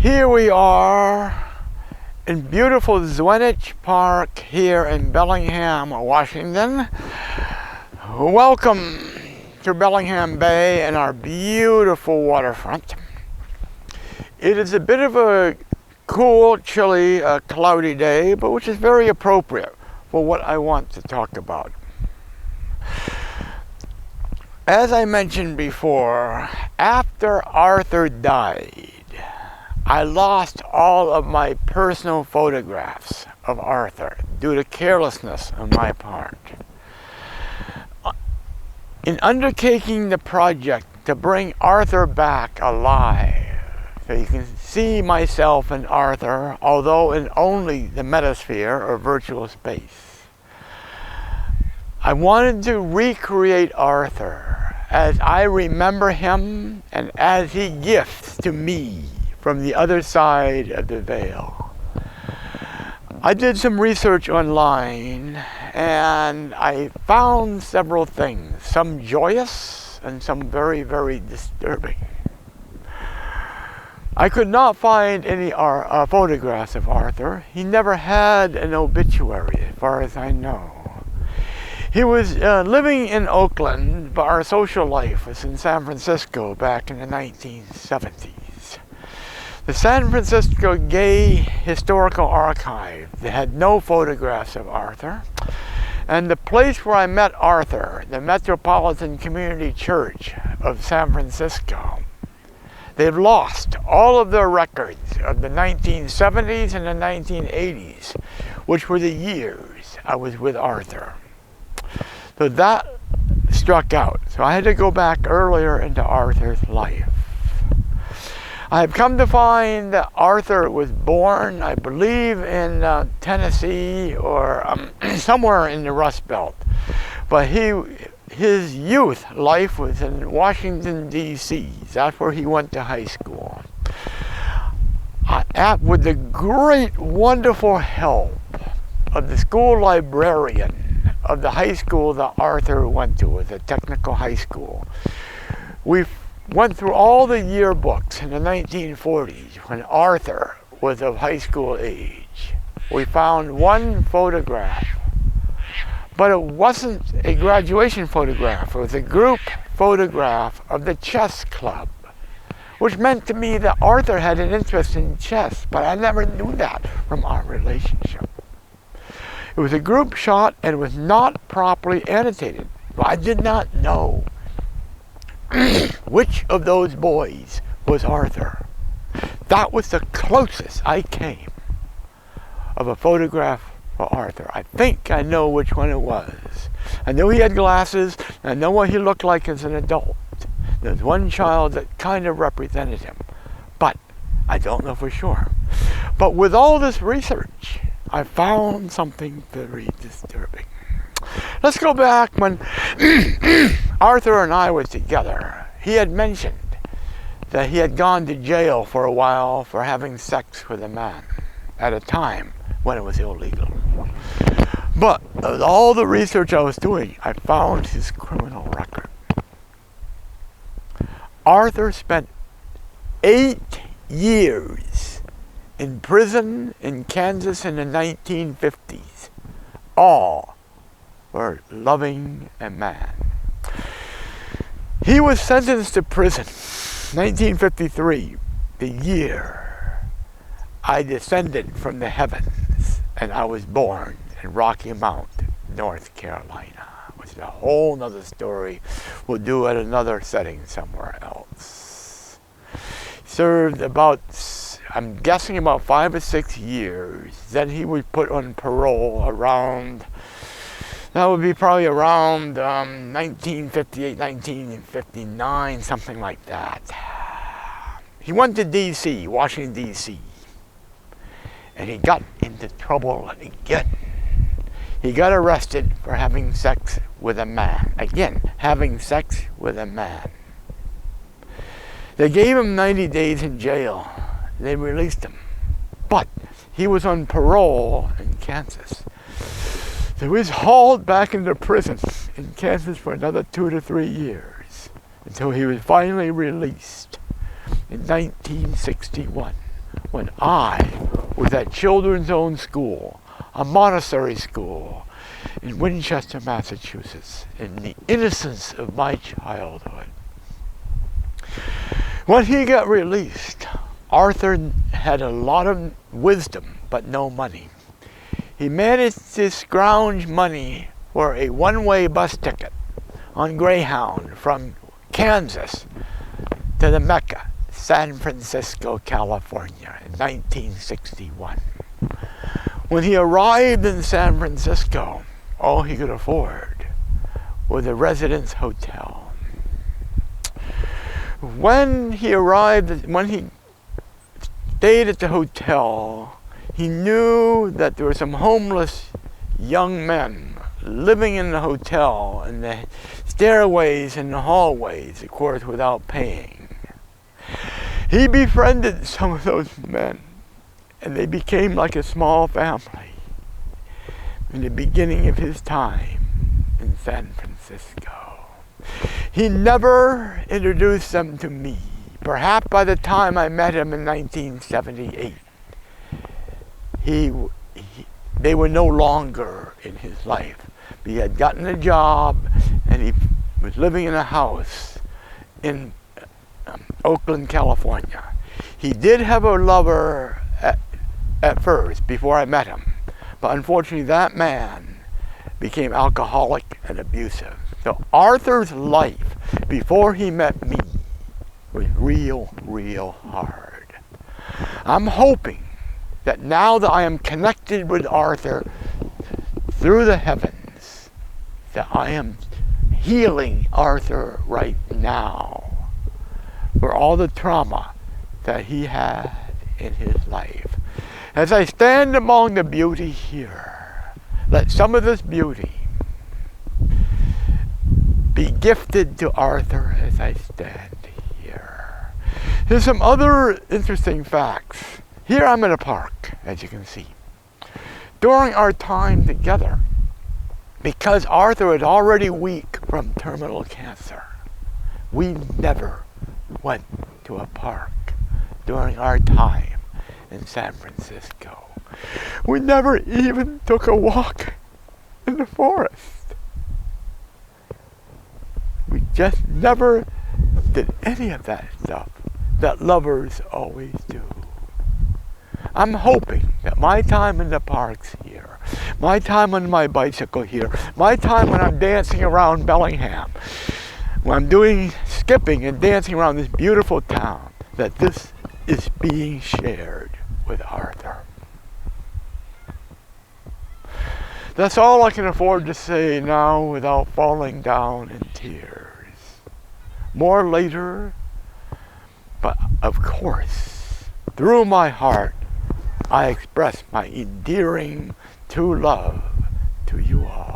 Here we are in beautiful Zwenich Park here in Bellingham, Washington. Welcome to Bellingham Bay and our beautiful waterfront. It is a bit of a cool, chilly, cloudy day, but which is very appropriate for what I want to talk about. As I mentioned before, after Arthur died, I lost all of my personal photographs of Arthur due to carelessness on my part. In undertaking the project to bring Arthur back alive, so you can see myself and Arthur, although in only the metasphere or virtual space, I wanted to recreate Arthur as I remember him and as he gifts to me from the other side of the veil. I did some research online and I found several things, some joyous and some very, very disturbing. I could not find any photographs of Arthur. He never had an obituary, as far as I know. He was living in Oakland, but our social life was in San Francisco back in the 1970s. The San Francisco Gay Historical Archive, they had no photographs of Arthur. And the place where I met Arthur, the Metropolitan Community Church of San Francisco, they've lost all of their records of the 1970s and the 1980s, which were the years I was with Arthur. So that struck out. So I had to go back earlier into Arthur's life. I have come to find that Arthur was born, I believe, in Tennessee or somewhere in the Rust Belt. But his youth life was in Washington, D.C. That's where he went to high school. With the great, wonderful help of the school librarian of the high school that Arthur went to, was a technical high school, we went through all the yearbooks in the 1940s when Arthur was of high school age. We found one photograph, but it wasn't a graduation photograph. It was a group photograph of the chess club, which meant to me that Arthur had an interest in chess, but I never knew that from our relationship. It was a group shot and it was not properly annotated. I did not know which of those boys was Arthur. That was the closest I came of a photograph for Arthur. I think I know which one it was. I knew he had glasses, and I know what he looked like as an adult. There's one child that kind of represented him, but I don't know for sure. But with all this research, I found something very disturbing. Let's go back when Arthur and I were together. He had mentioned that he had gone to jail for a while for having sex with a man at a time when it was illegal. But with all the research I was doing, I found his criminal record. Arthur spent 8 years in prison in Kansas in the 1950s, all for loving a man. He was sentenced to prison 1953, the year I descended from the heavens and I was born in Rocky Mount, North Carolina, which is a whole nother story we'll do at another setting somewhere else. Served about, I'm guessing, about 5 or 6 years. Then he was put on parole around, that would be probably around 1958, 1959, something like that. He went to D.C., Washington, D.C., and he got into trouble again. He got arrested for having sex with a man. Again, having sex with a man. They gave him 90 days in jail. They released him. But he was on parole in Kansas. So he was hauled back into prison in Kansas for another 2 to 3 years until he was finally released in 1961 when I was at Children's Own School, a Montessori school in Winchester, Massachusetts, in the innocence of my childhood. When he got released, Arthur had a lot of wisdom, but no money. He managed to scrounge money for a one-way bus ticket on Greyhound from Kansas to the Mecca, San Francisco, California, in 1961. When he arrived in San Francisco, all he could afford was a residence hotel. When he stayed at the hotel, he knew that there were some homeless young men living in the hotel, in the stairways and the hallways, of course, without paying. He befriended some of those men, and they became like a small family in the beginning of his time in San Francisco. He never introduced them to me. Perhaps by the time I met him in 1978, they were no longer in his life. He had gotten a job, and he was living in a house in Oakland, California. He did have a lover at first, before I met him, but unfortunately that man became alcoholic and abusive. So Arthur's life before he met me was real hard. I'm hoping that now that I am connected with Arthur through the heavens, that I am healing Arthur right now for all the trauma that he had in his life. As I stand among the beauty here, let some of this beauty be gifted to Arthur as I stand here. Here's some other interesting facts. Here I'm in a park, as you can see. During our time together, because Arthur was already weak from terminal cancer, we never went to a park during our time in San Francisco. We never even took a walk in the forest. We just never did any of that stuff that lovers always do. I'm hoping that my time in the parks here, my time on my bicycle here, my time when I'm dancing around Bellingham, when I'm doing skipping and dancing around this beautiful town, that this is being shared with Arthur. That's all I can afford to say now without falling down in tears. More later, but of course, through my heart, I express my endearing true love to you all.